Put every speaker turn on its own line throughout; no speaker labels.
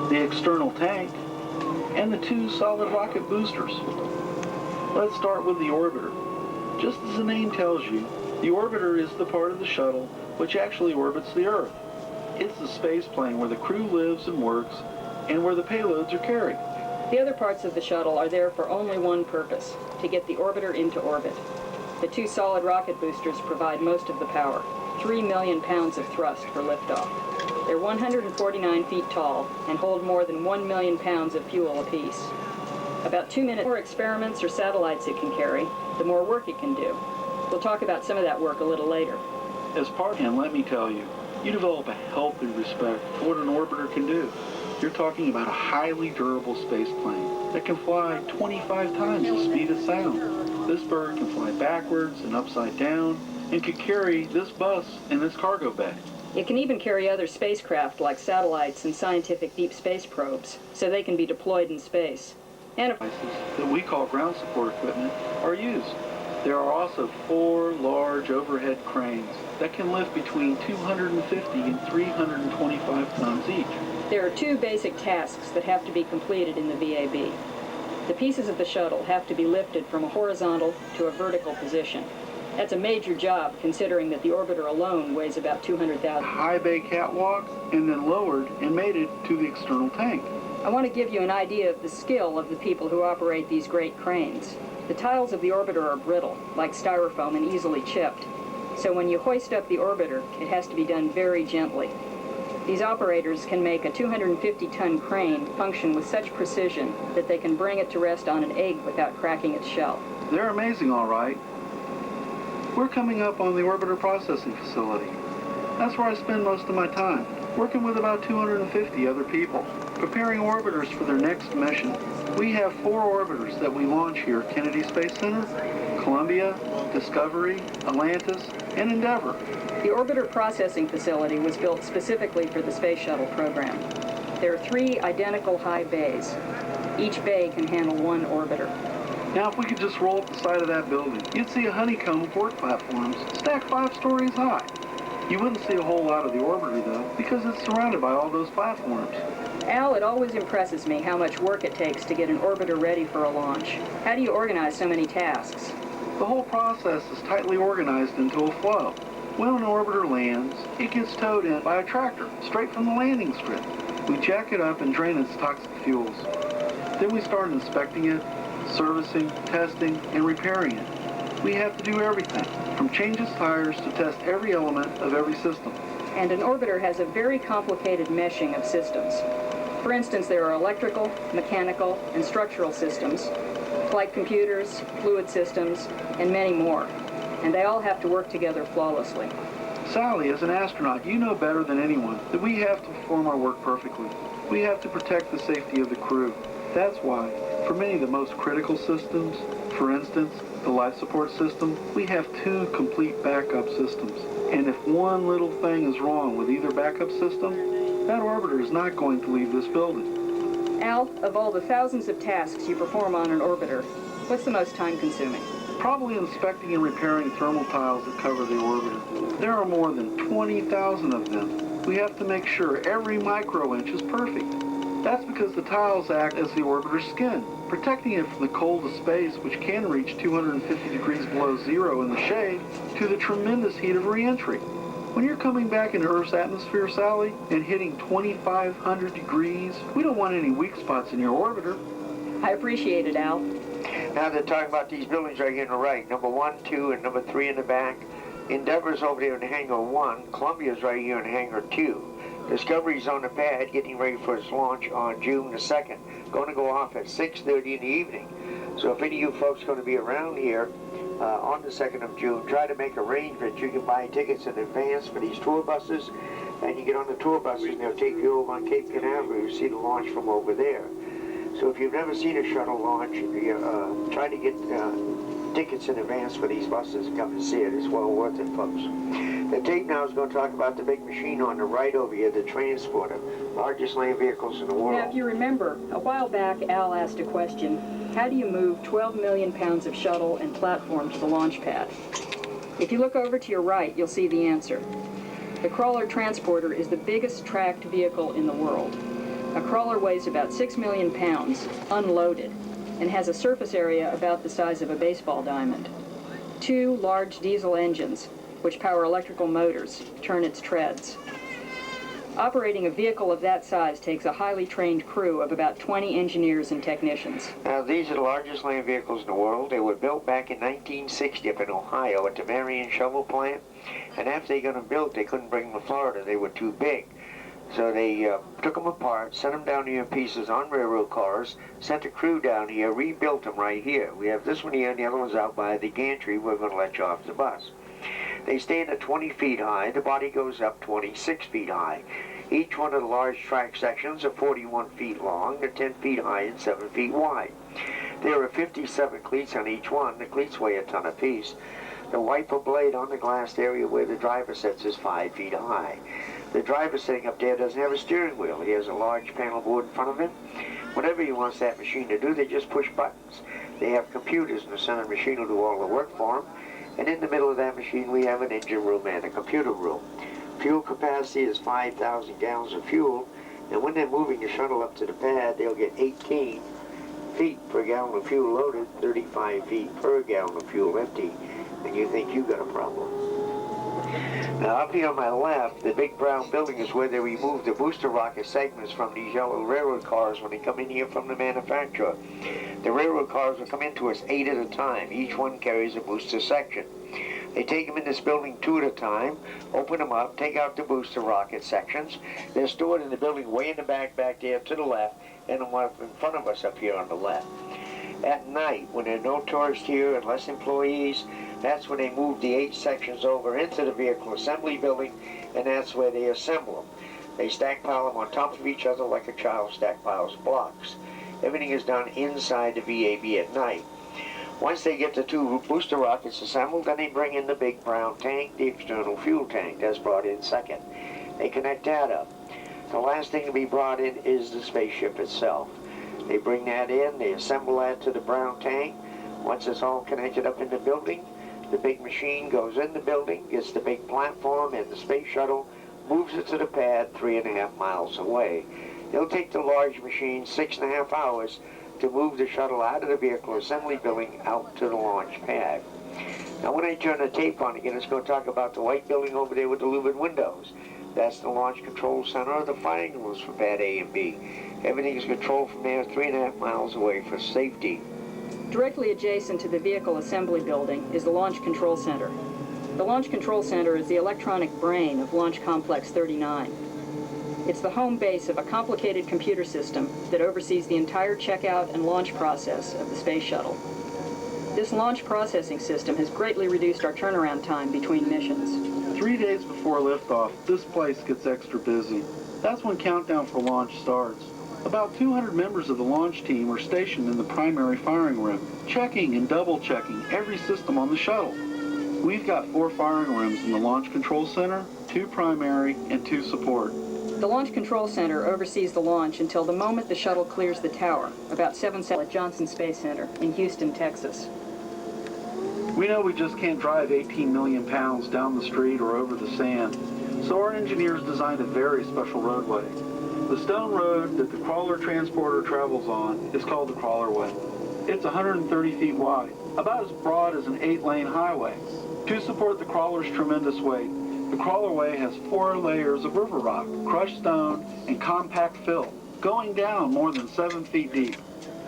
the external tank, and the two solid rocket boosters. Let's start with the orbiter. Just as the name tells you, the orbiter is the part of the shuttle which actually orbits the Earth. It's the space plane where the crew lives and works, and where the payloads are carried.
The other parts of the shuttle are there for only one purpose, to get the orbiter into orbit. The two solid rocket boosters provide most of the power, 3 million pounds of thrust for liftoff. They're 149 feet tall and hold more than 1 million pounds of fuel apiece. About 2 minutes. The more experiments or satellites it can carry, the more work it can do. We'll talk about some of that work a little later.
As part, and let me tell you, you develop a healthy respect for what an orbiter can do. You're talking about a highly durable space plane that can fly 25 times the speed of sound. This bird can fly backwards and upside down and can carry this bus in its cargo bay.
It can even carry other spacecraft like satellites and scientific deep space probes, so they can be deployed in space. And
devices that we call ground support equipment are used. There are also 4 large overhead cranes that can lift between 250 and 325 tons each.
There are 2 basic tasks that have to be completed in the VAB. The pieces of the shuttle have to be lifted from a horizontal to a vertical position. That's a major job, considering that the orbiter alone weighs about 200,000.
High bay catwalk, and then lowered and mated to the external tank.
I want to give you an idea of the skill of the people who operate these great cranes. The tiles of the orbiter are brittle, like styrofoam, and easily chipped. So when you hoist up the orbiter, it has to be done very gently. These operators can make a 250-ton crane function with such precision that they can bring it to rest on an egg without cracking its shell.
They're amazing, all right. We're coming up on the orbiter processing facility. That's where I spend most of my time, working with about 250 other people, preparing orbiters for their next mission. We have 4 orbiters that we launch here at Kennedy Space Center, Columbia, Discovery, Atlantis, and Endeavour.
The orbiter processing facility was built specifically for the Space Shuttle program. There are 3 identical high bays. Each bay can handle 1 orbiter.
Now, if we could just roll up the side of that building, you'd see a honeycomb of work platforms stacked 5 stories high. You wouldn't see a whole lot of the orbiter, though, because it's surrounded by all those platforms.
Al, it always impresses me how much work it takes to get an orbiter ready for a launch. How do you organize so many tasks?
The whole process is tightly organized into a flow. When an orbiter lands, it gets towed in by a tractor, straight from the landing strip. We jack it up and drain its toxic fuels. Then we start inspecting it, servicing, testing, and repairing it. We have to do everything, from change its tires to test every element of every system.
And an orbiter has a very complicated meshing of systems. For instance, there are electrical, mechanical, and structural systems, flight computers, fluid systems, and many more. And they all have to work together flawlessly.
Sally, as an astronaut, you know better than anyone that we have to perform our work perfectly. We have to protect the safety of the crew. That's why, for many of the most critical systems, for instance, the life support system, we have 2 complete backup systems. And if one little thing is wrong with either backup system, that orbiter is not going to leave this building.
Al, of all the thousands of tasks you perform on an orbiter, what's the most time-consuming?
Probably inspecting and repairing thermal tiles that cover the orbiter. There are more than 20,000 of them. We have to make sure every micro-inch is perfect. That's because the tiles act as the orbiter's skin, protecting it from the cold of space, which can reach 250 degrees below zero in the shade, to the tremendous heat of re-entry. When you're coming back into Earth's atmosphere, Sally, and hitting 2,500 degrees, we don't want any weak spots in your orbiter.
I appreciate it, Al.
Now they're talking about these buildings right here on the right, number 1, 2, and number 3 in the back. Endeavour's over there in Hangar 1. Columbia's right here in Hangar 2. Discovery's on the pad getting ready for its launch on June the 2nd. Going to go off at 6:30 in the evening. So if any of you folks are going to be around here on the 2nd of June, try to make arrangements. You can buy tickets in advance for these tour buses, and you get on the tour buses and they'll take you over on Cape Canaveral. You see the launch from over there. So if you've never seen a shuttle launch, you try to get tickets in advance for these buses and come and see it. It's well worth it, folks. The tape now is going to talk about the big machine on the right over here, the transporter, largest land vehicles in the world.
Now, if you remember, a while back, Al asked a question. How do you move 12 million pounds of shuttle and platform to the launch pad? If you look over to your right, you'll see the answer. The crawler transporter is the biggest tracked vehicle in the world. A crawler weighs about 6 million pounds, unloaded, and has a surface area about the size of a baseball diamond. 2 large diesel engines, which power electrical motors, turn its treads. Operating a vehicle of that size takes a highly trained crew of about 20 engineers and technicians.
Now, these are the largest land vehicles in the world. They were built back in 1960 up in Ohio at the Marion Shovel Plant. And after they got them built, they couldn't bring them to Florida. They were too big. So they took them apart, sent them down here in pieces on railroad cars, sent a crew down here, rebuilt them right here. We have this one here, and the other one's out by the gantry. We're going to let you off the bus. They stand at 20 feet high. The body goes up 26 feet high. Each one of the large track sections are 41 feet long. They're 10 feet high and 7 feet wide. There are 57 cleats on each one. The cleats weigh a ton apiece. The wiper blade on the glass area where the driver sits is 5 feet high. The driver sitting up there doesn't have a steering wheel. He has a large panel board in front of him. Whatever he wants that machine to do, they just push buttons. They have computers, and the center machine will do all the work for them. And in the middle of that machine, we have an engine room and a computer room. Fuel capacity is 5,000 gallons of fuel, and when they're moving the shuttle up to the pad, they'll get 18 feet per gallon of fuel loaded, 35 feet per gallon of fuel empty, and you think you've got a problem. Now, up here on my left, the big brown building is where they remove the booster rocket segments from these yellow railroad cars when they come in here from the manufacturer. The railroad cars will come into us 8 at a time. Each one carries a booster section. They take them in this building 2 at a time, open them up, take out the booster rocket sections. They're stored in the building way in the back there to the left, and the one in front of us up here on the left. At night, when there are no tourists here and less employees, that's when they move the 8 sections over into the vehicle assembly building, and that's where they assemble them. They stackpile them on top of each other like a child stackpiles blocks. Everything is done inside the VAB at night. Once they get the 2 booster rockets assembled, then they bring in the big brown tank, the external fuel tank. That's brought in second. They connect that up. The last thing to be brought in is the spaceship itself. They bring that in, they assemble that to the brown tank. Once it's all connected up in the building, the big machine goes in the building, gets the big platform and the space shuttle, moves it to the pad 3.5 miles away. It'll take the large machine 6.5 hours to move the shuttle out of the vehicle assembly building out to the launch pad. Now when I turn the tape on again, it's going to talk about the white building over there with the louvered windows. That's the Launch Control Center, or the flying rules for pad A and B. Everything is controlled from there 3.5 miles away for safety.
Directly adjacent to the vehicle assembly building is the Launch Control Center. The Launch Control Center is the electronic brain of Launch Complex 39. It's the home base of a complicated computer system that oversees the entire checkout and launch process of the space shuttle. This launch processing system has greatly reduced our turnaround time between missions.
3 days before liftoff, this place gets extra busy. That's when countdown for launch starts. About 200 members of the launch team are stationed in the primary firing room, checking and double-checking every system on the shuttle. We've got 4 firing rooms in the Launch Control Center, 2 primary, and 2 support.
The Launch Control Center oversees the launch until the moment the shuttle clears the tower, about 7 at Johnson Space Center in Houston, Texas.
We know we just can't drive 18 million pounds down the street or over the sand, so our engineers designed a very special roadway. The stone road that the crawler transporter travels on is called the Crawlerway. It's 130 feet wide, about as broad as an 8-lane highway. To support the crawler's tremendous weight, the Crawlerway has 4 layers of river rock, crushed stone, and compact fill, going down more than 7 feet deep.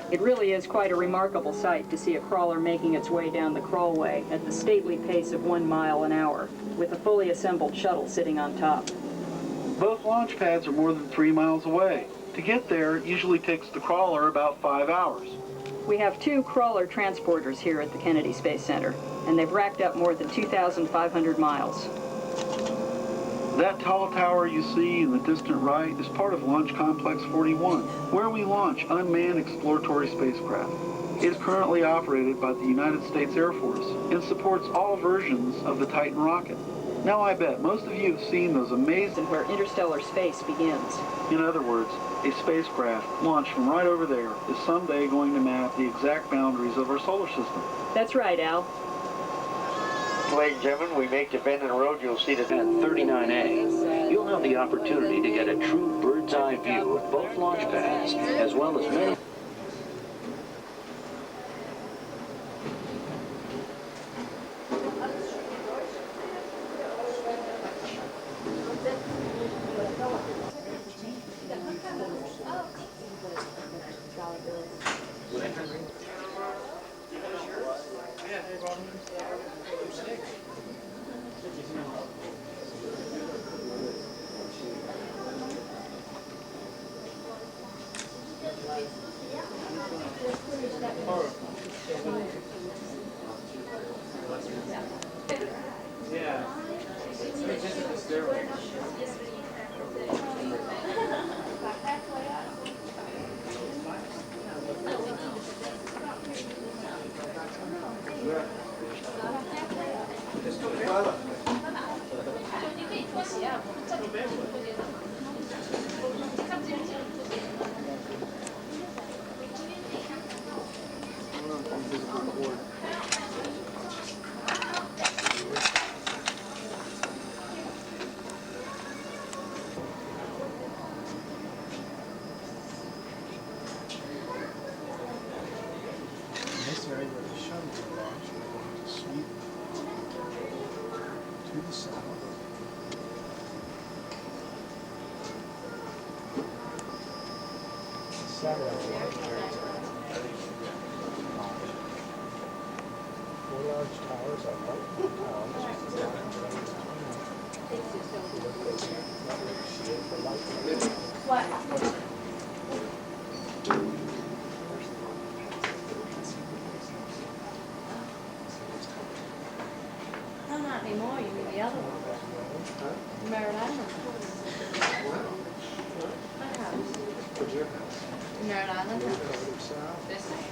It really is quite a remarkable sight to see a crawler making its way down the crawlway at the stately pace of 1 mile an hour, with a fully assembled shuttle sitting on top.
Both launch pads are more than 3 miles away. To get there, it usually takes the crawler about 5 hours.
We have 2 crawler transporters here at the Kennedy Space Center, and they've racked up more than 2,500 miles.
That tall tower you see in the distant right is part of Launch Complex 41, where we launch unmanned exploratory spacecraft. It is currently operated by the United States Air Force and supports all versions of the Titan rocket. Now I bet most of you have seen those amazing
Where interstellar space begins.
In other words, a spacecraft launched from right over there is someday going to map the exact boundaries of our solar system.
That's right, Al.
Ladies and gentlemen, we make the bend in the road. You'll see that.
At 39A, you'll have the opportunity to get a true bird's eye view of both launch pads, as well as many.
This area where the shuttles are launched, we're going to sweep to the south. Saturn launch pads are launched. 4 large towers are multiple towers. Shield for light.
No, not anymore. You mean the other one? Merritt Island. My house.
Where's your house?
Merritt Island
Over
house.
to the south?
This thing.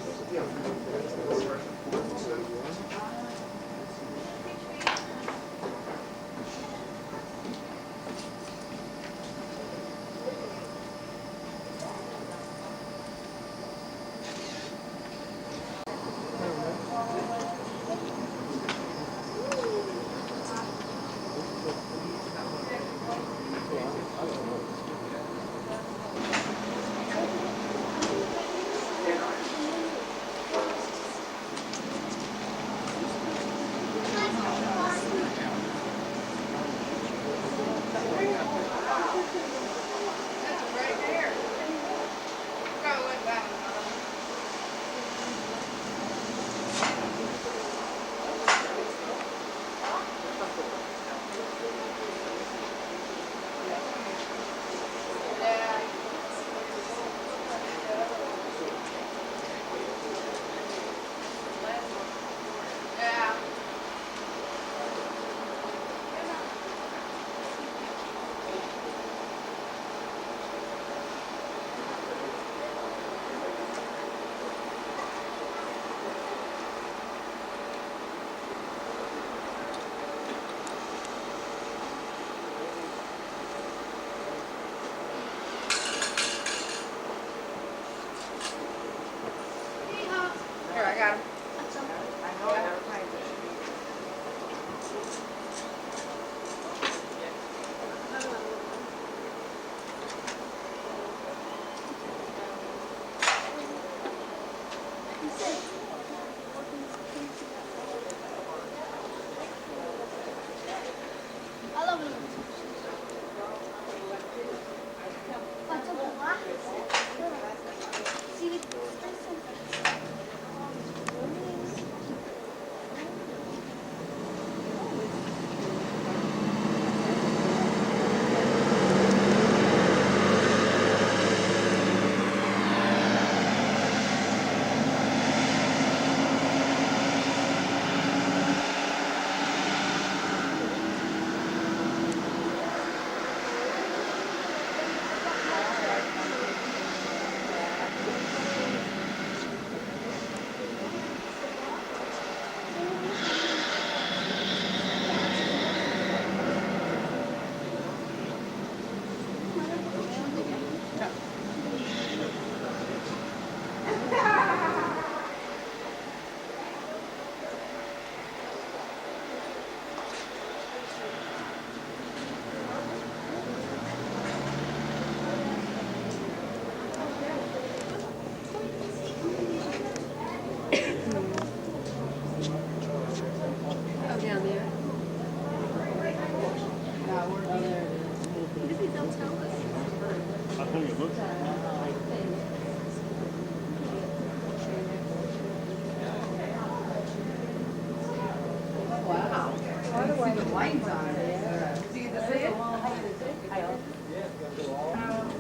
Wow. Why do I see the lights on it? Do you get to see it?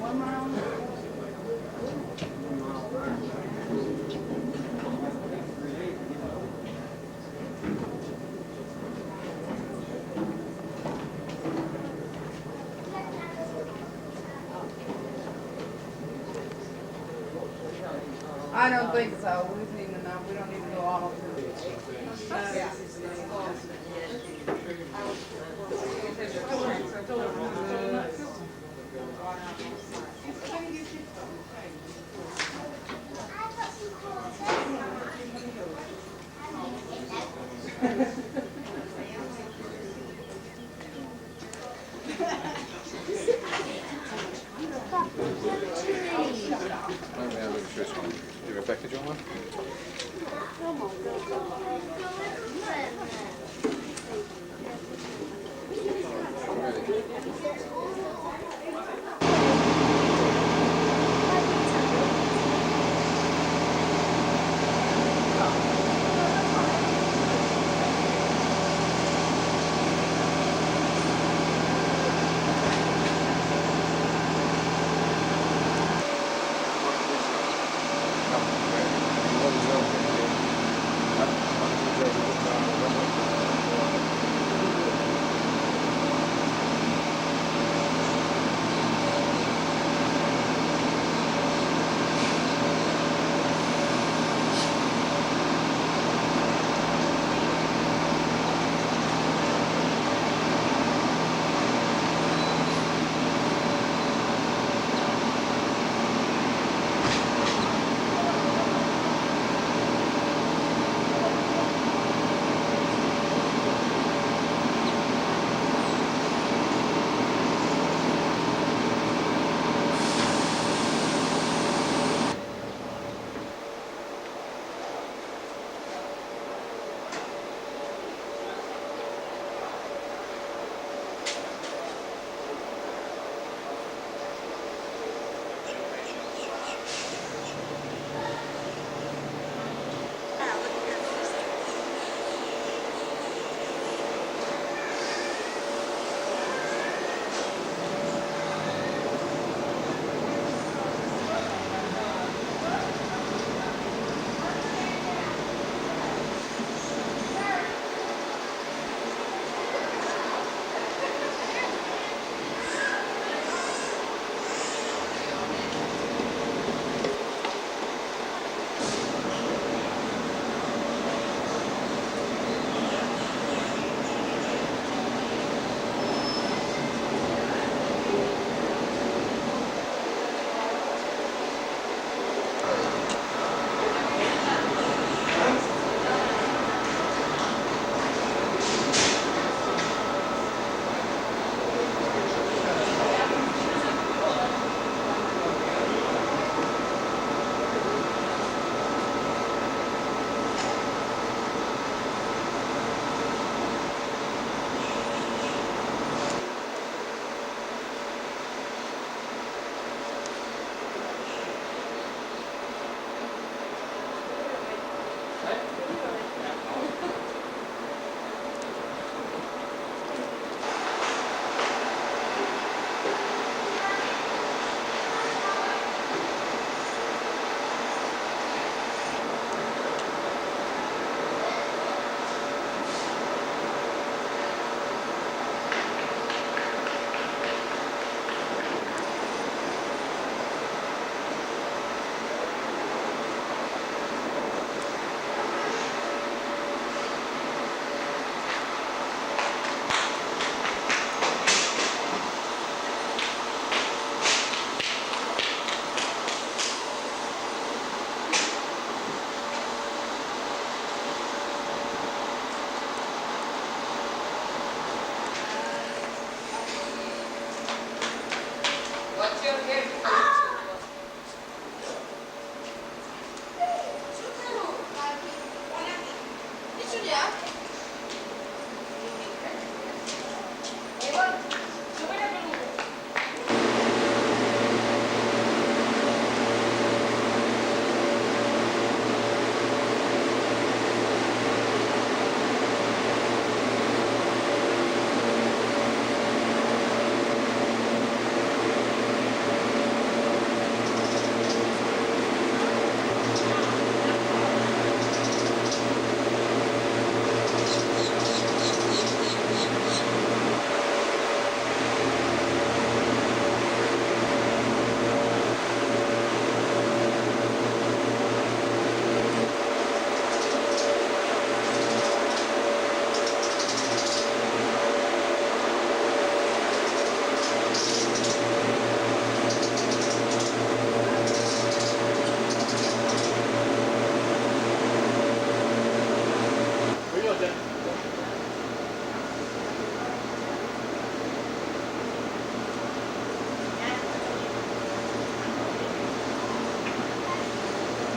1 mile. I don't think so. We've seen enough. We don't need to go all through it.
Rebecca, do you want one?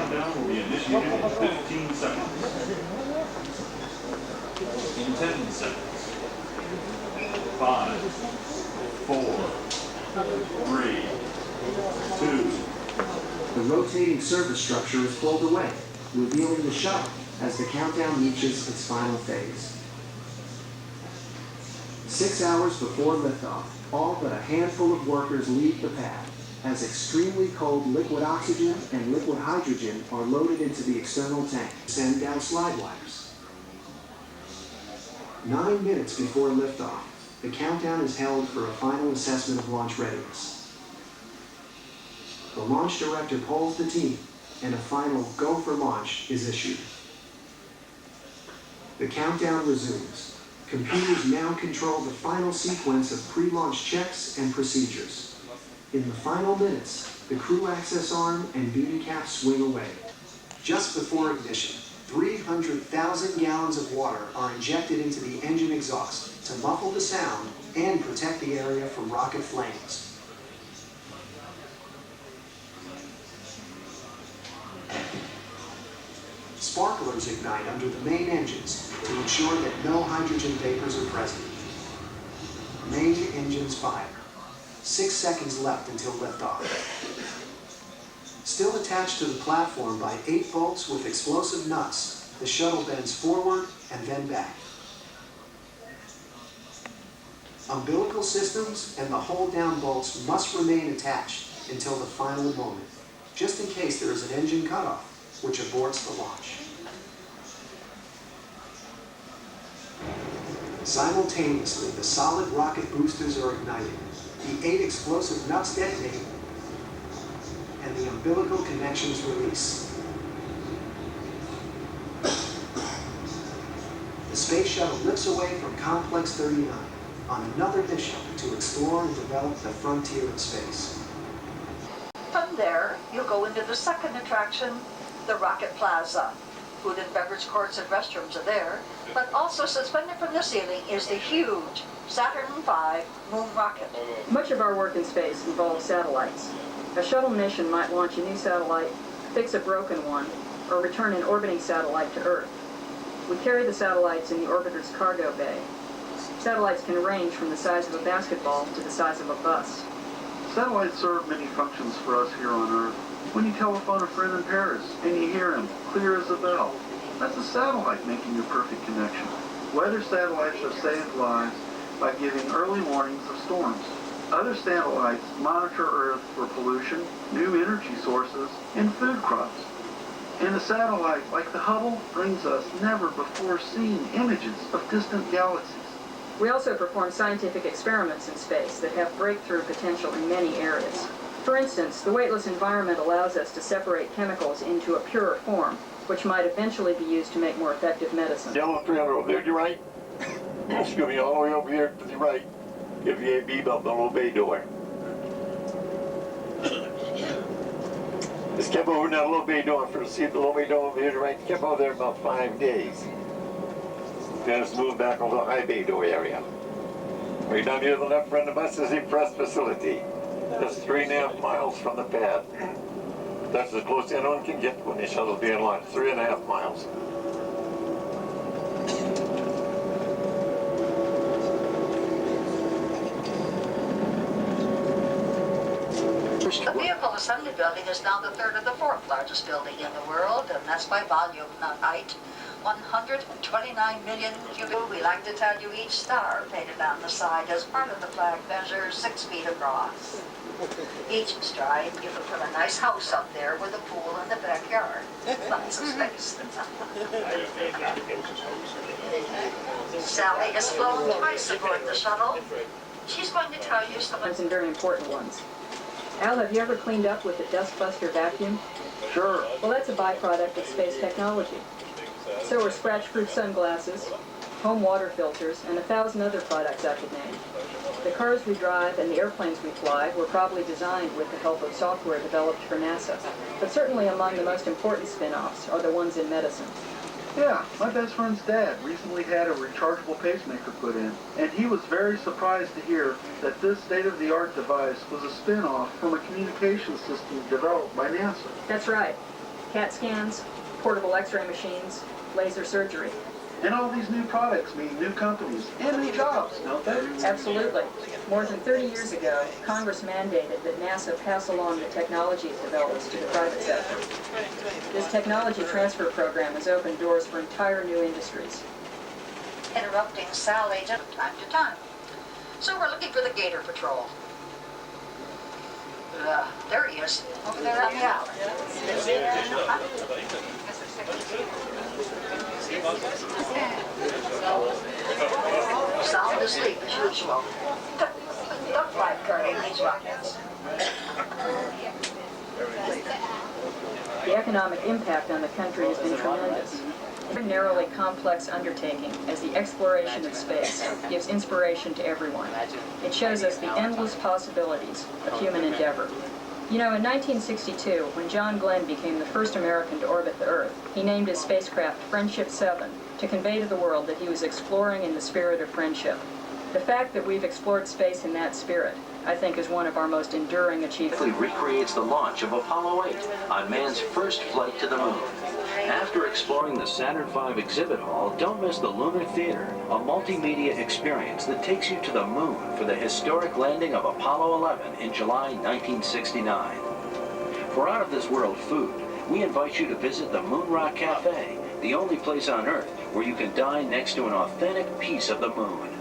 countdown will be initiated in 15 seconds. In 10 seconds. 5, 4, 3, 2.
The rotating surface structure is pulled away, revealing the shuttle as the countdown reaches its final phase. 6 hours before liftoff, all but a handful of workers leave the pad as extremely cold liquid oxygen and liquid hydrogen are loaded into the external tank, send down slide wires. 9 minutes before liftoff, the countdown is held for a final assessment of launch readiness. The launch director polls the team, and a final go for launch is issued. The countdown resumes. Computers now control the final sequence of pre-launch checks and procedures. In the final minutes, the crew access arm and duty cap swing away. Just before ignition, 300,000 gallons of water are injected into the engine exhaust to muffle the sound and protect the area from rocket flames. Sparklers ignite under the main engines to ensure that no hydrogen vapors are present. Main engines fire. 6 seconds left until liftoff. Still attached to the platform by 8 bolts with explosive nuts, the shuttle bends forward and then back. Umbilical systems and the hold-down bolts must remain attached until the final moment, just in case there is an engine cutoff, which aborts the launch. Simultaneously, the solid rocket boosters are ignited, the 8 explosive nuts detonate, and the umbilical connections release. The space shuttle lifts away from Complex 39 on another mission to explore and develop the frontier of space.
From there, you'll go into the second attraction, the Rocket Plaza. Food and beverage courts and restrooms are there, but also suspended from the ceiling is the huge Saturn V moon rocket.
Much of our work in space involves satellites. A shuttle mission might launch a new satellite, fix a broken one, or return an orbiting satellite to Earth. We carry the satellites in the orbiter's cargo bay. Satellites can range from the size of a basketball to the size of a bus.
Satellites serve many functions for us here on Earth. When you telephone a friend in Paris and you hear him clear as a bell, that's a satellite making a perfect connection. Weather satellites have saved lives by giving early warnings of storms. Other satellites monitor Earth for pollution, new energy sources, and food crops. And a satellite like the Hubble brings us never-before-seen images of distant galaxies.
We also perform scientific experiments in space that have breakthrough potential in many areas. For instance, the weightless environment allows us to separate chemicals into a purer form, which might eventually be used to make more effective medicine.
Yellow trailer over there to your right. It's going to be all the way over here to the right. Give you a beep up the low bay door. Just kept over in that low bay door. First see the low bay door over here to the right. Kept over there about 5 days. Then it's moved back over the high bay door area. Right down here to the left front of the bus is the press facility. That's 3.5 miles from the pad. That's as close as anyone can get when the shuttle's being launched. 3.5 miles.
The Vehicle Assembly Building is now the 3rd or the 4th largest building in the world, and that's by volume, not height. 129 million cubic. We like to tell you each star painted on the side as part of the flag measures 6 feet across. Each stride, you can put a nice house up there with a pool in the backyard. Lots of space. Sally has flown twice aboard the shuttle. She's going to tell you some
very important ones. Al, have you ever cleaned up with a dustbuster vacuum?
Sure.
Well, that's a byproduct of space technology. So are scratch-proof sunglasses, home water filters, and 1,000 other products I could name. The cars we drive and the airplanes we fly were probably designed with the help of software developed for NASA. But certainly among the most important spin-offs are the ones in medicine.
Yeah, my best friend's dad recently had a rechargeable pacemaker put in, and he was very surprised to hear that this state-of-the-art device was a spin-off from a communications system developed by NASA.
That's right. CAT scans, portable x-ray machines, laser surgery.
And all these new products mean new companies and new jobs, don't they?
Absolutely. More than 30 years ago, Congress mandated that NASA pass along the technology it develops to the private sector. This technology transfer program has opened doors for entire new industries.
Interrupting Sally from time to time. So we're looking for the Gator Patrol. There he is, over there on the alley. Sound asleep as usual. Duck life guarding these rockets.
The economic impact on the country has been tremendous. A narrowly complex undertaking as the exploration of space gives inspiration to everyone. It shows us the endless possibilities of human endeavor. You know, in 1962, when John Glenn became the first American to orbit the Earth, he named his spacecraft Friendship 7 to convey to the world that he was exploring in the spirit of friendship. The fact that we've explored space in that spirit, I think, is one of our most enduring achievements.
It recreates the launch of Apollo 8 on man's first flight to the moon. After exploring the Saturn V exhibit hall, don't miss the Lunar Theater, a multimedia experience that takes you to the moon for the historic landing of Apollo 11 in July 1969. For out-of-this-world food, we invite you to visit the Moon Rock Cafe, the only place on Earth where you can dine next to an authentic piece of the moon.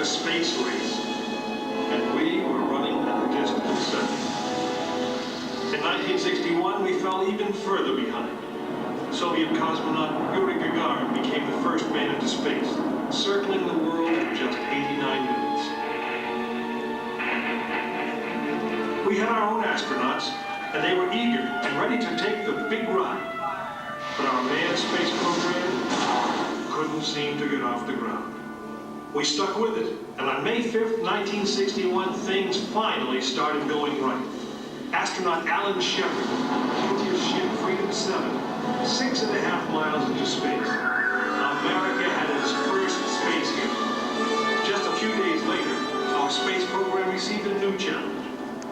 Space race, and we were running at the distant second. In 1961, we fell even further behind. Soviet cosmonaut Yuri Gagarin became the first man into space, circling the world in just 89 minutes. We had our own astronauts, and they were eager and ready to take the big ride. But our manned space program couldn't seem to get off the ground. We stuck with it, and on May 5th, 1961, things finally started going right. Astronaut Alan Shepard hit his ship Freedom 7, 6.5 miles into space. America had its first space hit. Just a few days later, our space program received a new challenge.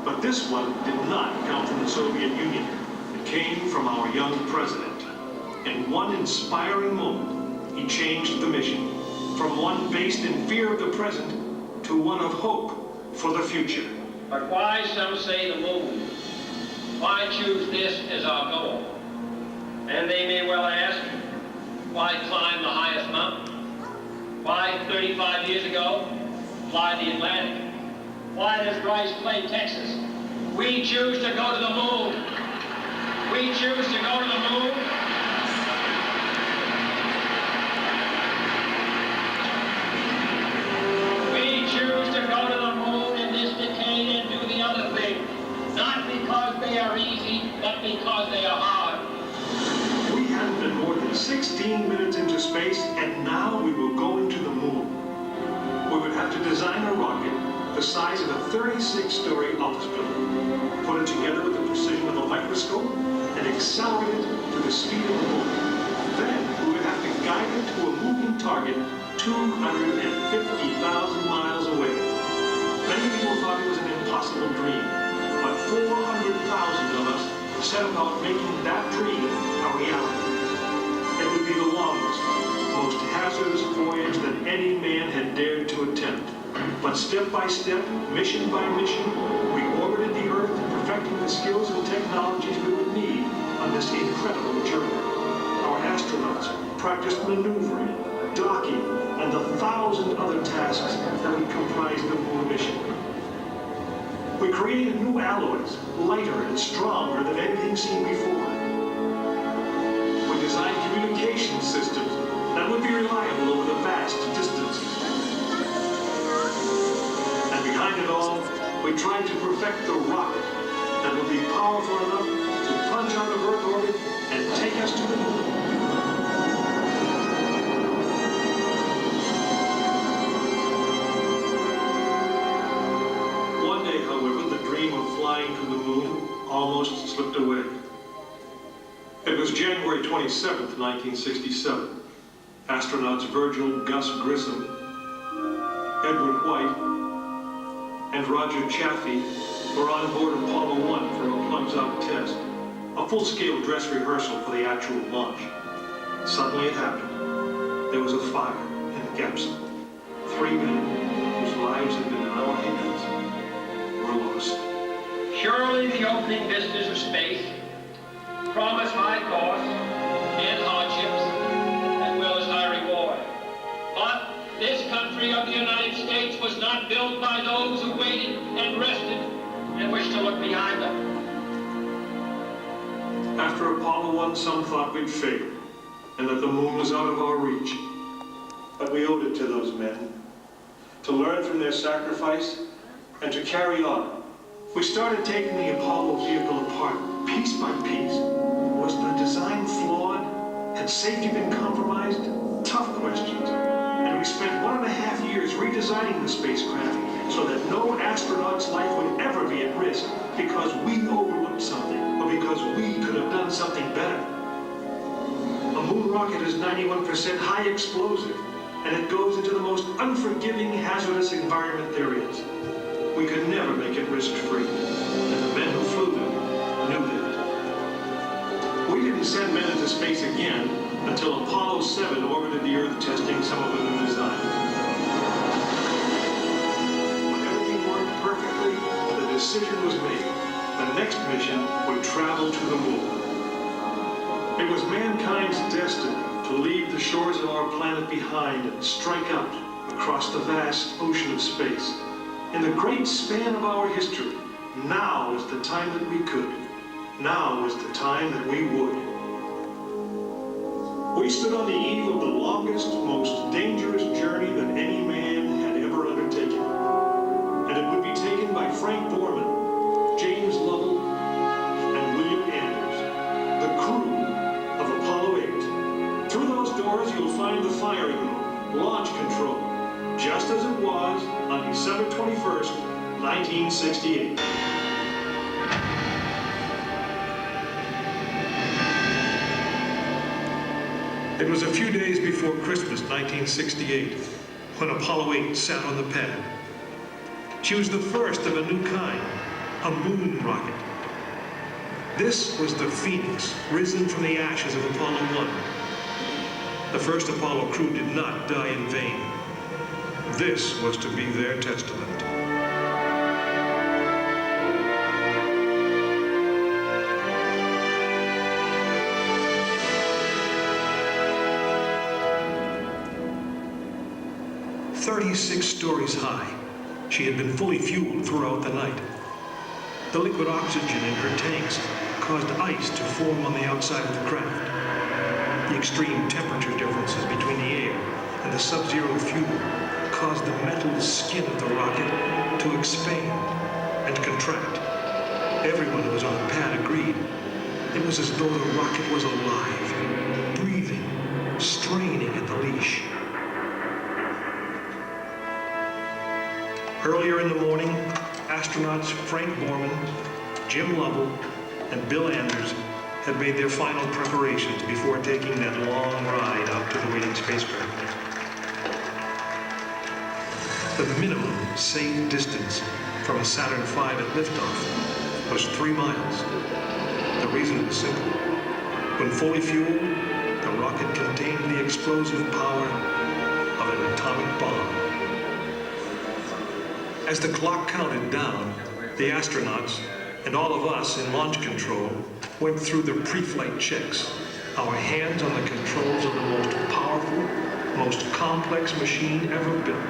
But this one did not come from the Soviet Union. It came from our young president. In one inspiring moment, he changed the mission. From one based in fear of the present to one of hope for the future.
But why, some say, the moon? Why choose this as our goal? And they may well ask, why climb the highest mountain? Why, 35 years ago, fly the Atlantic? Why does Bryce play Texas? We choose to go to the moon. We choose to go to the moon. Because they are hard.
We hadn't been more than 16 minutes into space, and now we were going to the moon. We would have to design a rocket the size of a 36-story office building, put it together with the precision of a microscope, and accelerate it to the speed of a bullet. Then we would have to guide it to a moving target 250,000 miles away. Many people thought it was an impossibility. But step by step, mission by mission, we orbited the Earth, perfecting the skills and technologies we would need on this incredible journey. Our astronauts practiced maneuvering, docking, and the 1,000 other tasks that would comprise the moon mission. We created new alloys, lighter and stronger than anything seen before. We designed communication systems that would be reliable over the vast distances. And behind it all, we tried to perfect the rocket that would be powerful enough to plunge out of Earth orbit and take us to the moon. One day, however, the dream of flying to the moon almost slipped away. It was January 27th, 1967. Astronauts Virgil Gus Grissom, Edward White, and Roger Chaffee were on board Apollo 1 for a plugs-out test, a full-scale dress rehearsal for the actual launch. Suddenly it happened. There was a fire in the capsule. 3 men whose lives had been in our hands were lost.
Surely the opening vistas of space promise high costs and hardships, as well as high reward. But this country of the United States was not built by those who waited and rested and wished to look behind them.
After Apollo 1, some thought we'd failed, and that the moon was out of our reach. But we owed it to those men to learn from their sacrifice and to carry on. We started taking the Apollo vehicle apart, piece by piece. Was the design flawed? Had safety been compromised? Tough questions. And we spent 1.5 years redesigning the spacecraft so that no astronaut's life would ever be at risk because we overlooked something or because we could have done something better. A moon rocket is 91% high explosive, and it goes into the most unforgiving, hazardous environment there is. We could never make it risk-free, and the men who flew them knew that. We didn't send men into space again until Apollo 7 orbited the Earth testing some of the new designs. When everything worked perfectly, the decision was made. The next mission would travel to the moon. It was mankind's destiny to leave the shores of our planet behind and strike out across the vast ocean of space. In the great span of our history, now was the time that we could. Now was the time that we would. We stood on the eve of the longest, most dangerous journey that any man had ever undertaken. And it would be taken by Frank Borman, James Lovell, and William Anders, the crew of Apollo 8. Through those doors, you'll find the firing room, launch control, just as it was on December 21st, 1968. It was a few days before Christmas 1968 when Apollo 8 sat on the pad. She was the first of a new kind, a moon rocket. This was the Phoenix, risen from the ashes of Apollo 1. The first Apollo crew did not die in vain. This was to be their testament. "36 stories high, she had been fully fueled throughout the night. The liquid oxygen in her tanks caused ice to form on the outside of the craft. The extreme temperature differences between the air and the sub-zero fuel caused the metal skin of the rocket to expand and contract. Everyone who was on the pad agreed. It was as though the rocket was alive, breathing, straining at the leash. Earlier in the morning, astronauts Frank Borman, Jim Lovell, and Bill Anders had made their final preparations before taking that long ride out to the waiting spacecraft. The minimum safe distance from Saturn V at liftoff was 3 miles. The reason was simple. When fully fueled, the rocket contained the explosive power of an atomic bomb. As the clock counted down, the astronauts and all of us in launch control went through the pre-flight checks, our hands on the controls of the most powerful, most complex machine ever built.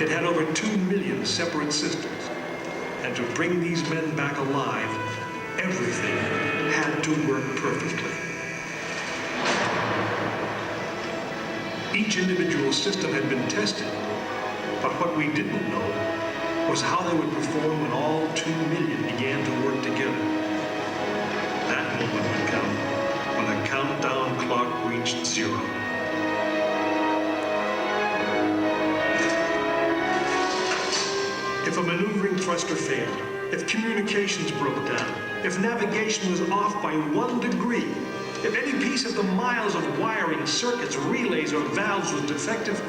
It had over 2 million separate systems, and to bring these men back alive, everything had to work perfectly. Each individual system had been tested, but what we didn't know was how they would perform when all 2 million began to work together. That moment would come when the countdown clock reached 0. If a maneuvering thruster failed, if communications broke down, if navigation was off by 1 degree, if any piece of the miles of wiring, circuits, relays, or valves was defective,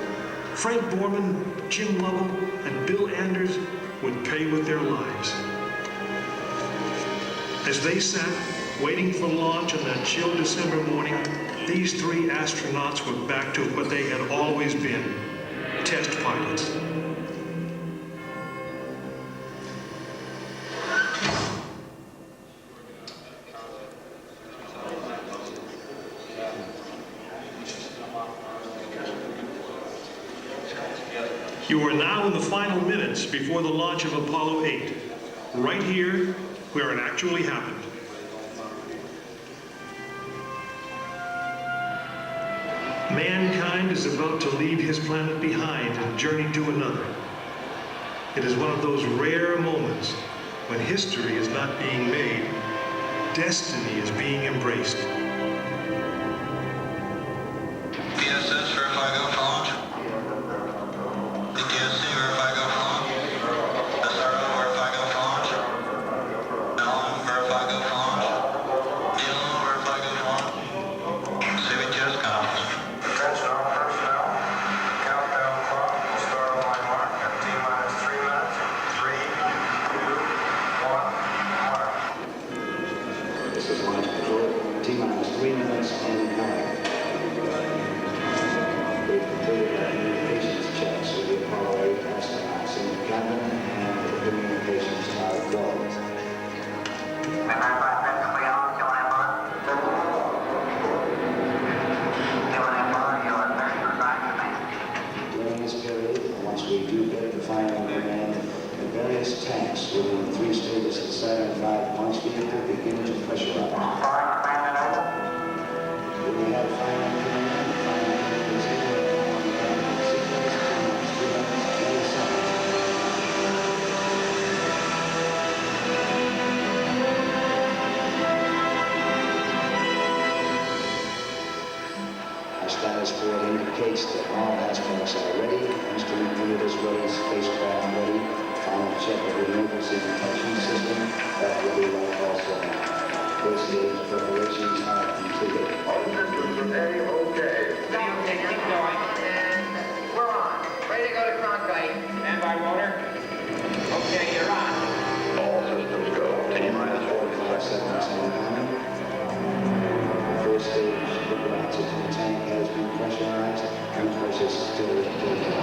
Frank Borman, Jim Lovell, and Bill Anders would pay with their lives. As they sat, waiting for launch on that chill December morning, these 3 astronauts were back to what they had always been, test pilots. You are now in the final minutes before the launch of Apollo 8, right here where it actually happened. Mankind is about to leave his planet behind and journey to another. It is one of those rare moments when history is not being made, destiny is being embraced.
PSS, verify go for launch. DTSC, verify go for launch. SRO, verify go for launch. LM, verify go for launch. DLO, verify go for launch. CBTS conference. Attention all personnel. Countdown clock will start on my mark at T-minus 3 minutes. 3, 2, 1, mark.
This is launch control. T-minus 3 minutes and mark. We've completed our communications checks with the Apollo 8 astronauts in the cabin, and the communications are closed. During this period, once we do get the final command, the various tanks within the 3 stages of the Saturn V launch vehicle begin to pressurize. When we have final command, is status board indicates that all aspects are ready, instrument unit is ready, spacecraft ready, final check of the emergency detection system, that will be right also now. First stage preparations are completed.
Okay, keep going. And we're on. Ready to go to Cronkite. Stand by, motor. Okay, you're on.
All systems go. T-minus 45 seconds on time. First stage liquid oxygen tank has been pressurized, and pressure still is building.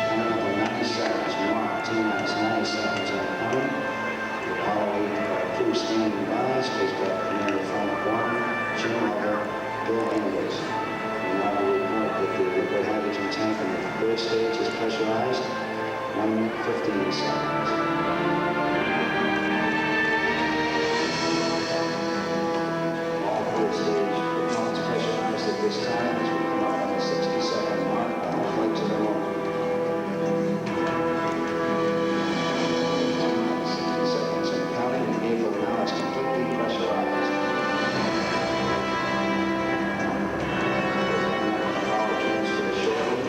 Coming up in 90 seconds, mark T-minus 90 seconds on time. The Apollo 8 crew standing by, spacecraft commander Frank Borman, Jim Lovell, Bill Anders. And now we report that the liquid hydrogen tank in the third stage is pressurized, 1:15 seconds. This time, as we come up on the 60-second mark, I'll flight to the moon. 60 seconds and counting. The vehicle now is completely pressurized. Power transfer shortly.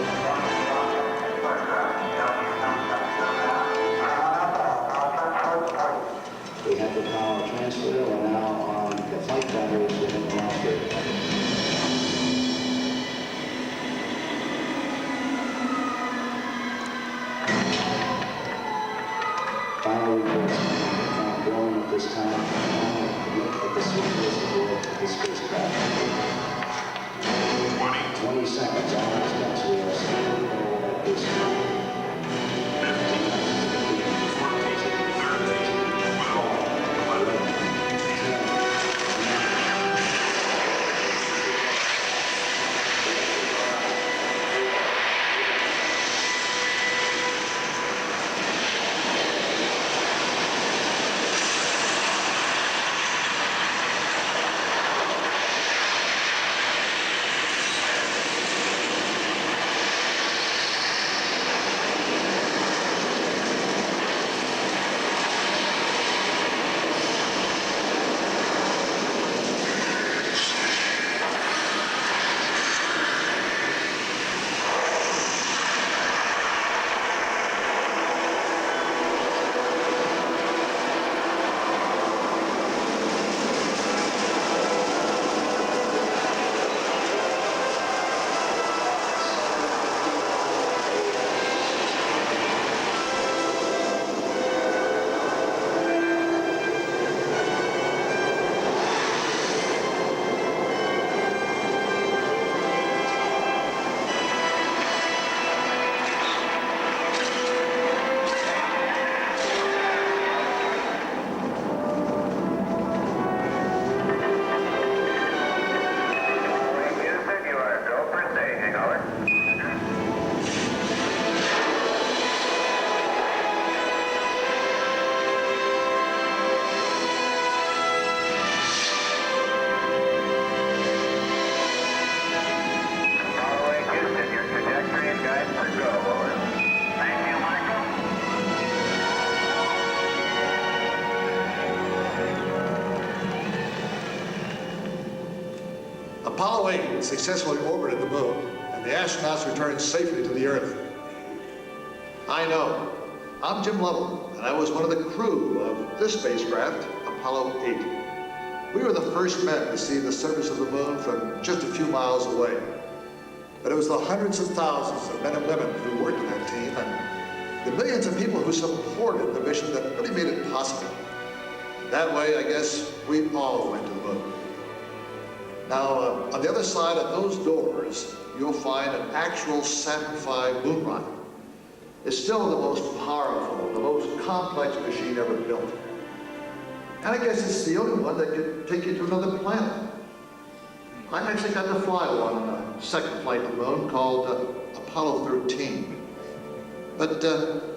We have the power transfer. We're now on the flight batteries within the launch vehicle. Final reports from Borman at this time. Look at the sequence aboard the spacecraft. 20 seconds. All steps
successfully orbited the moon, and the astronauts returned safely to the Earth. I know. I'm Jim Lovell, and I was one of the crew of this spacecraft, Apollo 8. We were the first men to see the surface of the moon from just a few miles away. But it was the hundreds of thousands of men and women who worked in that team and the millions of people who supported the mission that really made it possible. That way, I guess, we all went to the moon. Now, on the other side of those doors, you'll find an actual Saturn V moon rocket. It's still the most powerful, the most complex machine ever built. And I guess it's the only one that could take you to another planet. I actually got to fly one second flight to the moon called Apollo 13. But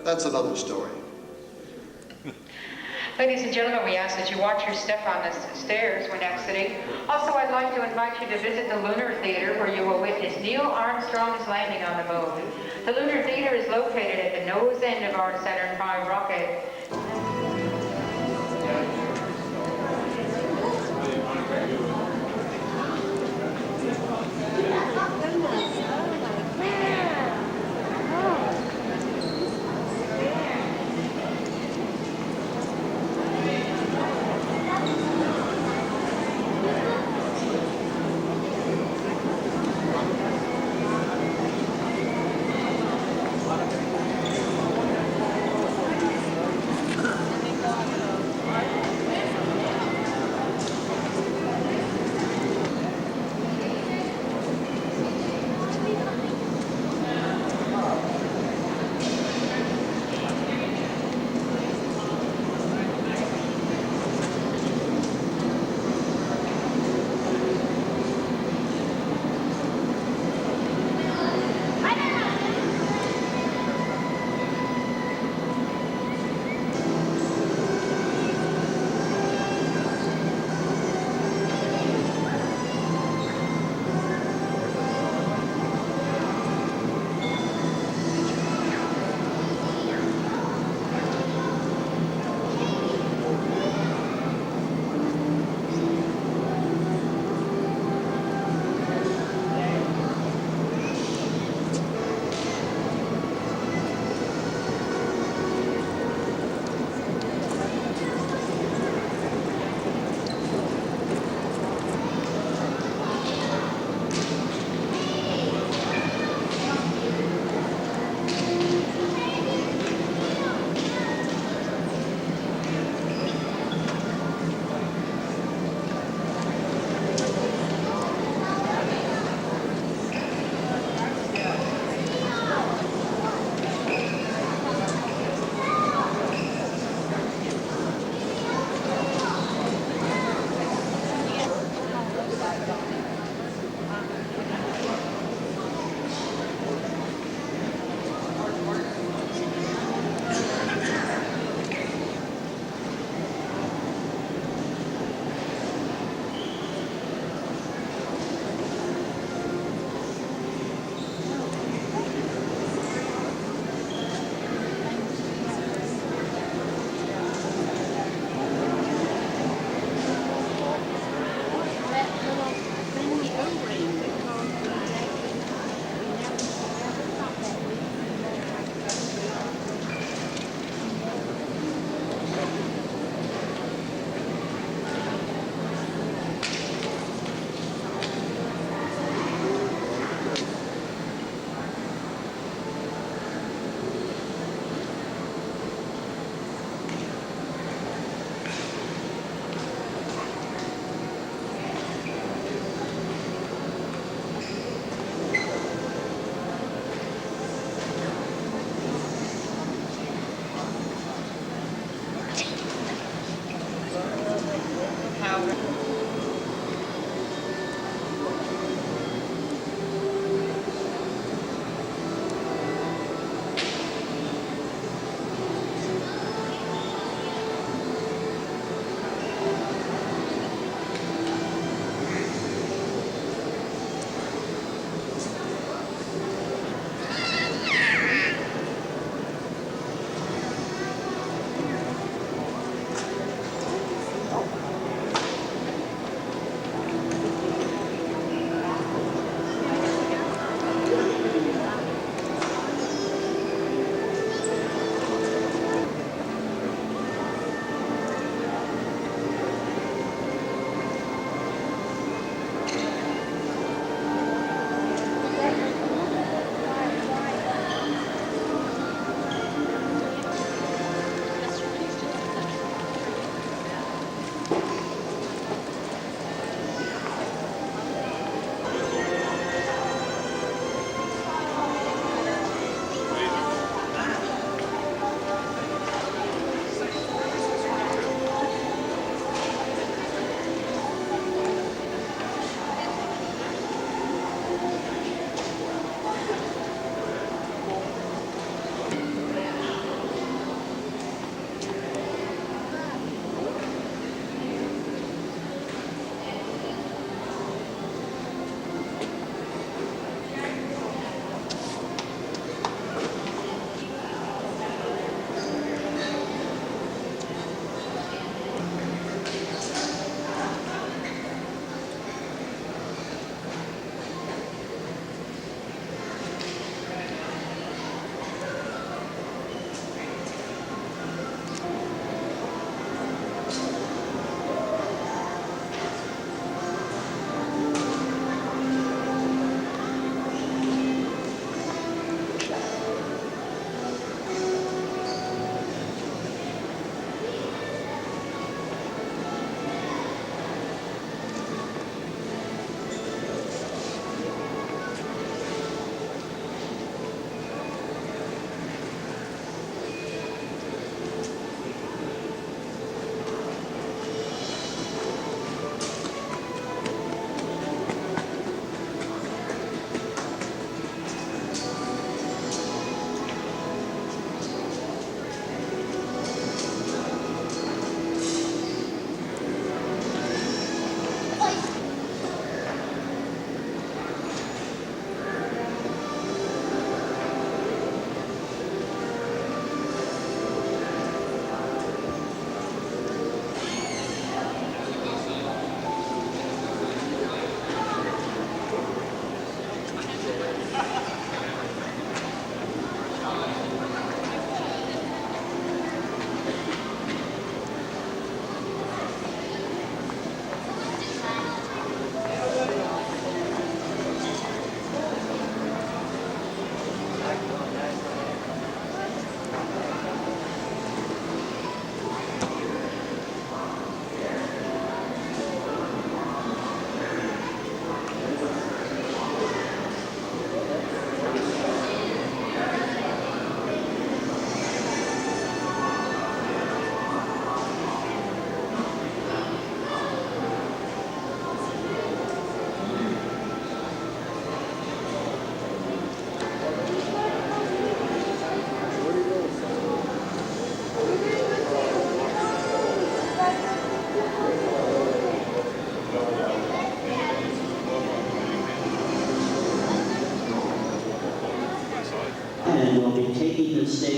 that's another story.
Ladies and gentlemen, we ask that you watch your step on the stairs when exiting. Also, I'd like to invite you to visit the Lunar Theater, where you will witness Neil Armstrong's landing on the moon. The Lunar Theater is located at the nose end of our Saturn V rocket.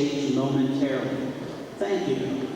stage momentarily. Thank you.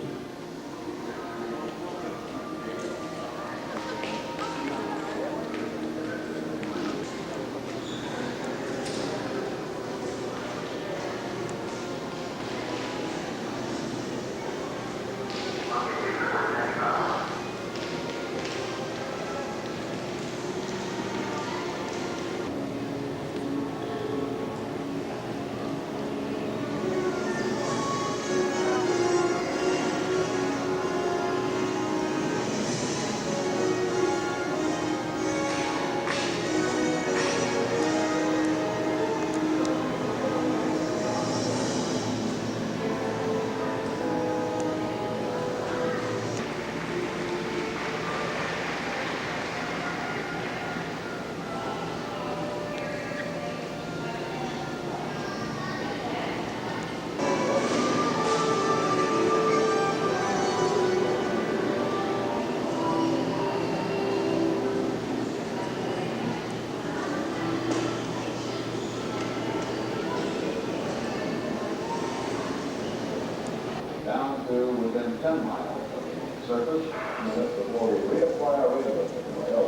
Down to within 10 miles of the surface minutes before we reapply our radar signal.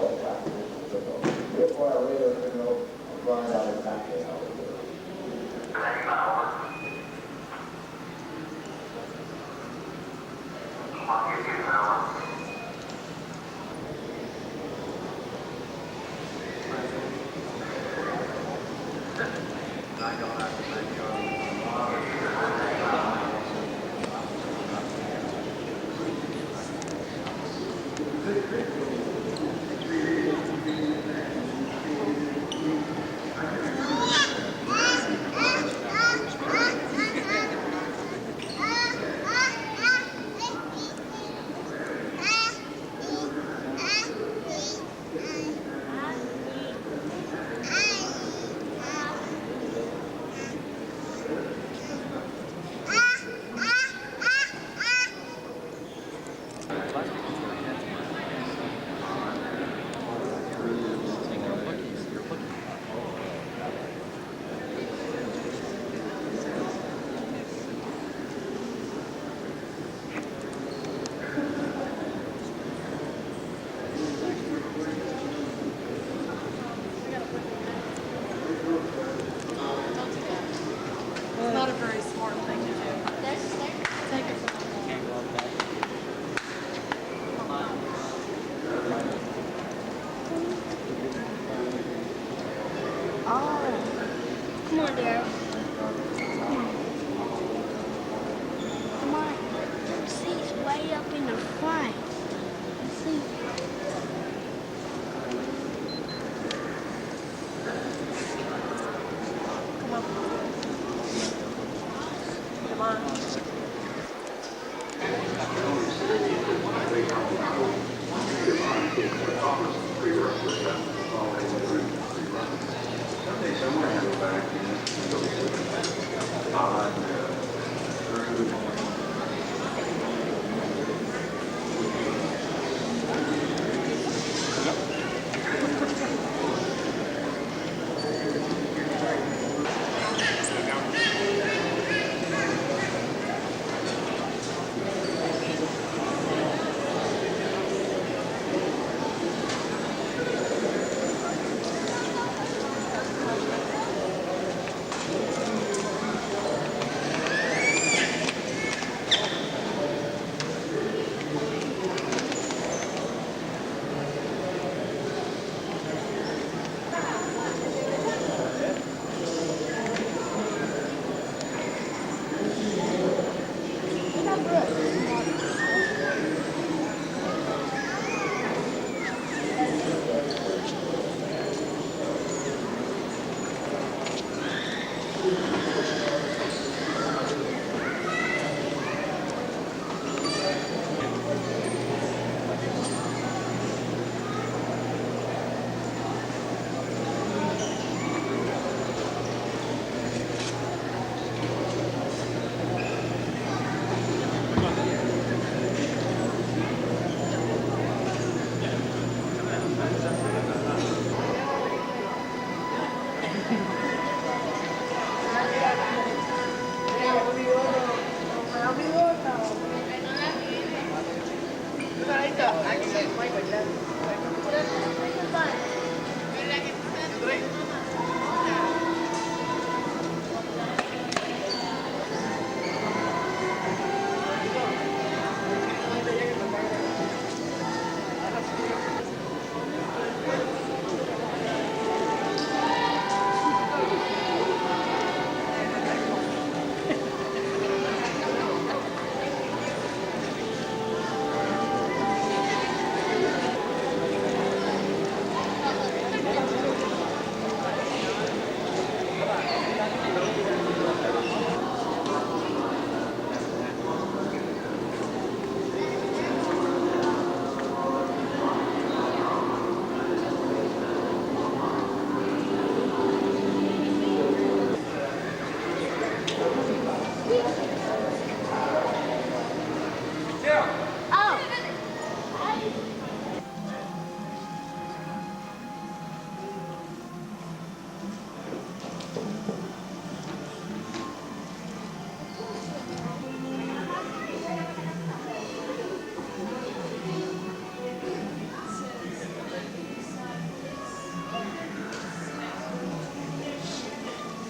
Reapply our radar signal and find out exactly how it works.
It's not a very smart thing to do. Take it from
Oh, come on, Dad. Come on. See, it's way up in the front. See.
Come on. Come on.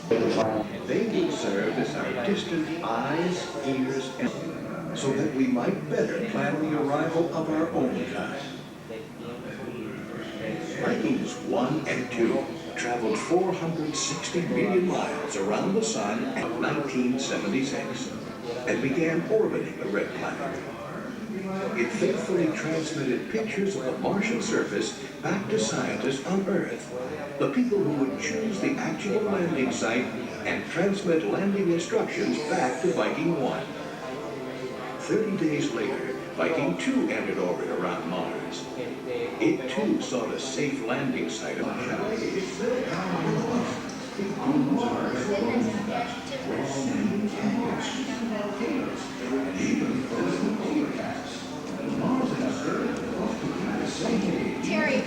They will serve as our distant eyes, ears, and so that we might better plan the arrival of our own kind. Vikings 1 and 2 traveled 460 million miles around the sun in 1976 and began orbiting the red planet. It faithfully transmitted pictures of the Martian surface back to scientists on Earth, the people who would choose the actual landing site and transmit landing instructions back to Viking 1. 30 days later, Viking 2 entered orbit around Mars. It too sought a safe landing site on
Terry,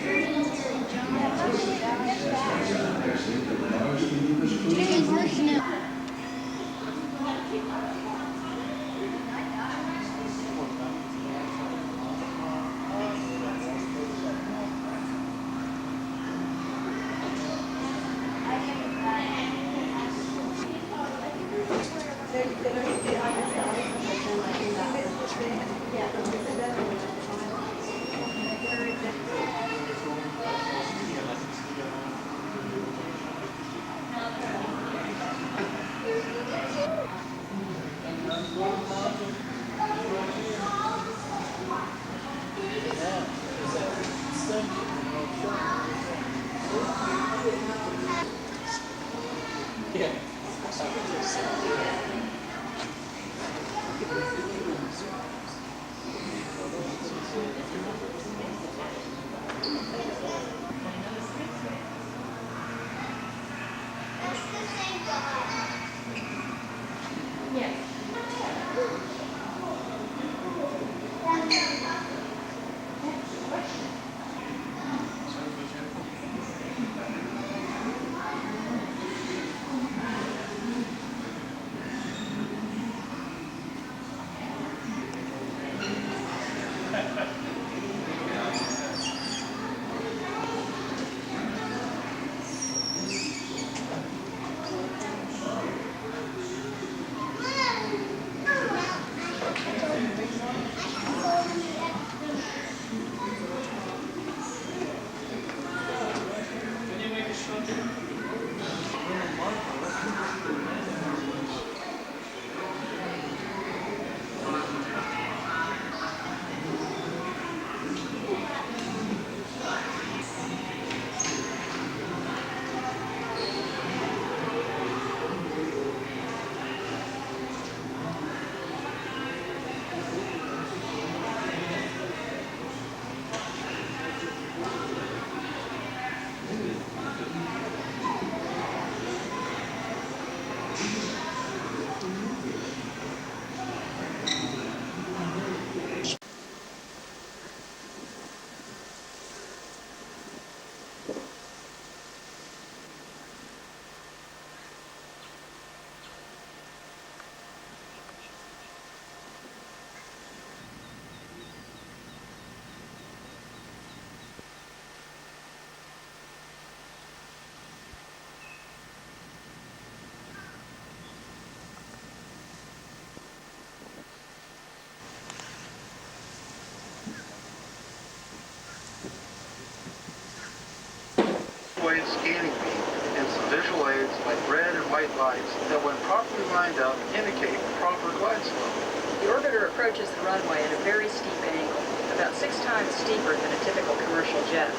wave scanning beam and some visual aids like red and white lights that when properly lined up indicate proper glide slope.
The orbiter approaches the runway at a very steep angle, about 6 times steeper than a typical commercial jet.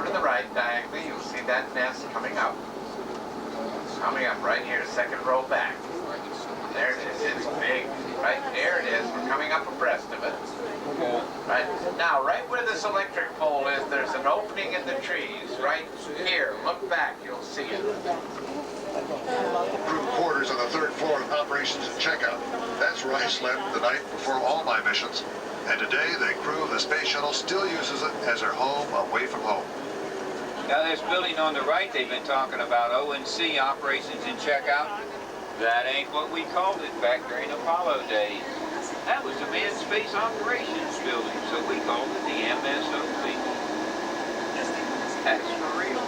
To the right diagonally, you'll see that nest coming up. Coming up right here, second row back. There it is, it's big. Right there it is, we're coming up abreast of it. Right now, right where this electric pole is, there's an opening in the trees. Right here, look back, you'll see it.
Crew quarters on the third floor of operations and checkout. That's where I slept the night before all my missions. And today, the crew of the space shuttle still uses it as their home away from home.
Now, this building on the right, they've been talking about O&C, operations and checkout. That ain't what we called it back during Apollo days. That was the Manned Space Operations Building, so we called it the MSOC. That's for real.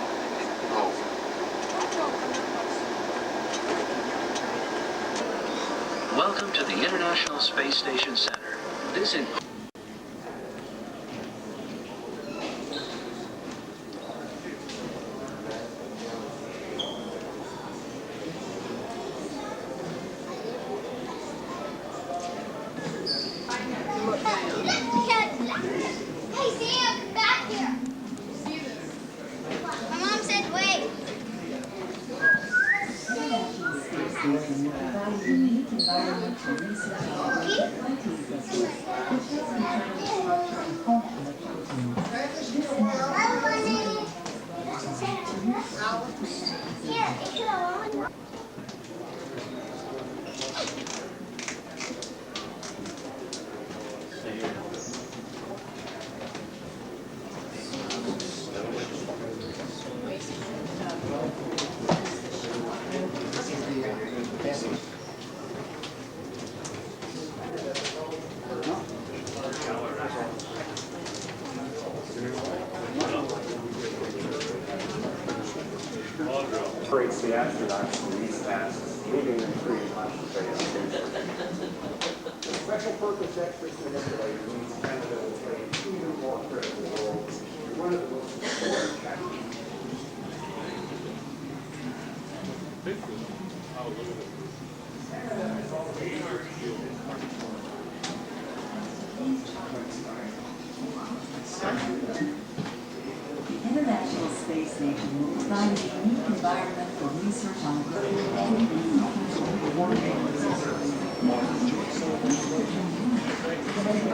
Oh.
Welcome to the International Space Station Center. This in
Hey Sam, come back here. My mom said wait.
Breaks the astronauts from these tasks, leaving them free to concentrate on space. The special purpose extra manipulator means Canada will play an even more critical role in one of the most important challenges.
The International Space Station will provide a unique environment for research on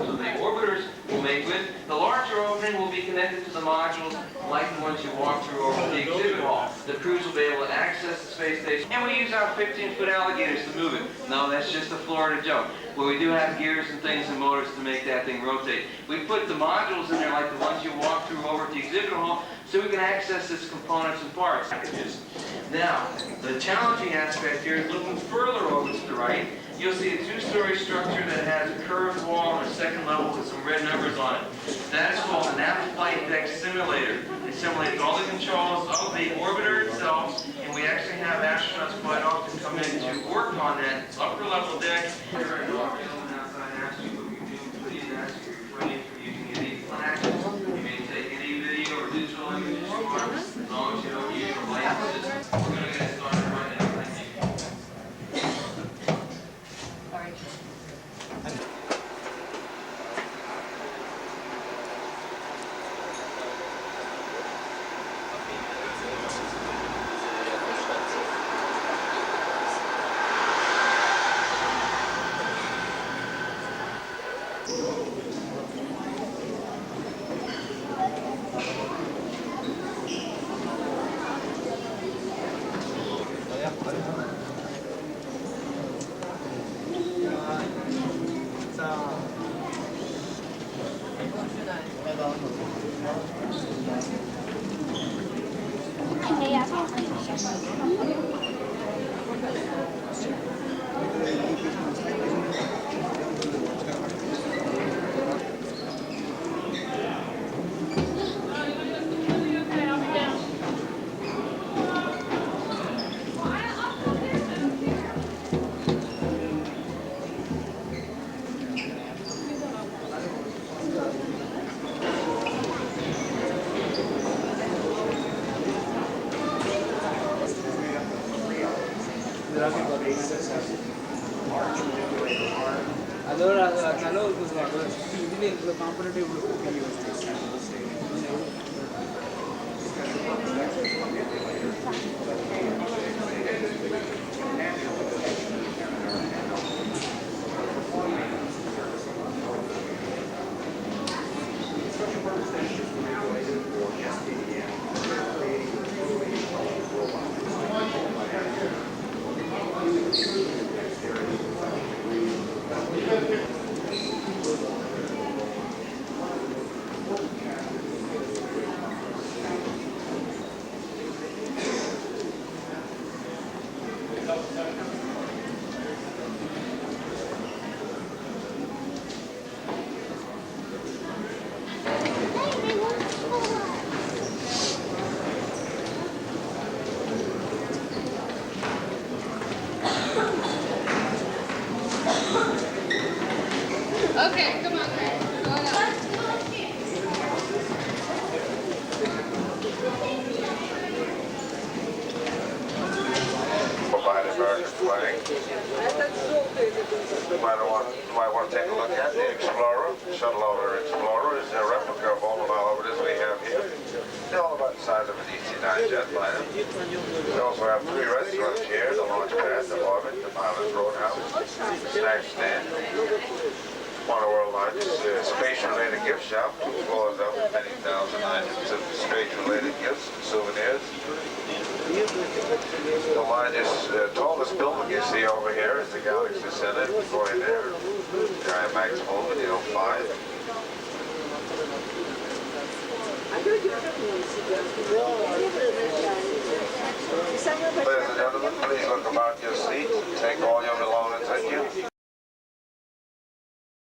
So the orbiters will make with. The larger opening will be connected to the modules like the ones you walk through over the exhibit hall. The crews will be able to access the space station. And we use our 15-foot alligators to move it. No, that's just a Florida joke. But we do have gears and things and motors to make that thing rotate. We put the modules in there like the ones you walk through over at the exhibit hall so we can access its components and parts. Now, the challenging aspect here is looking further over to the right. You'll see a two-story structure that has a curved wall and a second level with some red numbers on it. That is called an Nav Flight Deck Simulator. It simulates all the controls of the orbiter itself, and we actually have astronauts quite often come in to work on that upper level deck. You may take any video or digital image you want, as long as you don't use your licenses. We're going to get started right now. Thank you.
Allora, calore cos'è? Il componente
Okay, come on, Greg. Going up.
By the American flag. You might want to take a look at the Explorer, shuttle over Explorer. Is a replica of all the Malobras we have here. They're all about the size of an DC-9 jet fighter. We also have 3 restaurants here, the launch pad, the Orbit, the Pilot's Roadhouse, the snack stand. One of the world's largest space-related gift shop, 2 floors up with many thousand items of space-related gifts and souvenirs. The largest, tallest building you see over here is the Galaxy Center. Go in there, giant Max Home in the 05. Ladies and gentlemen, please look about your seat. Take all your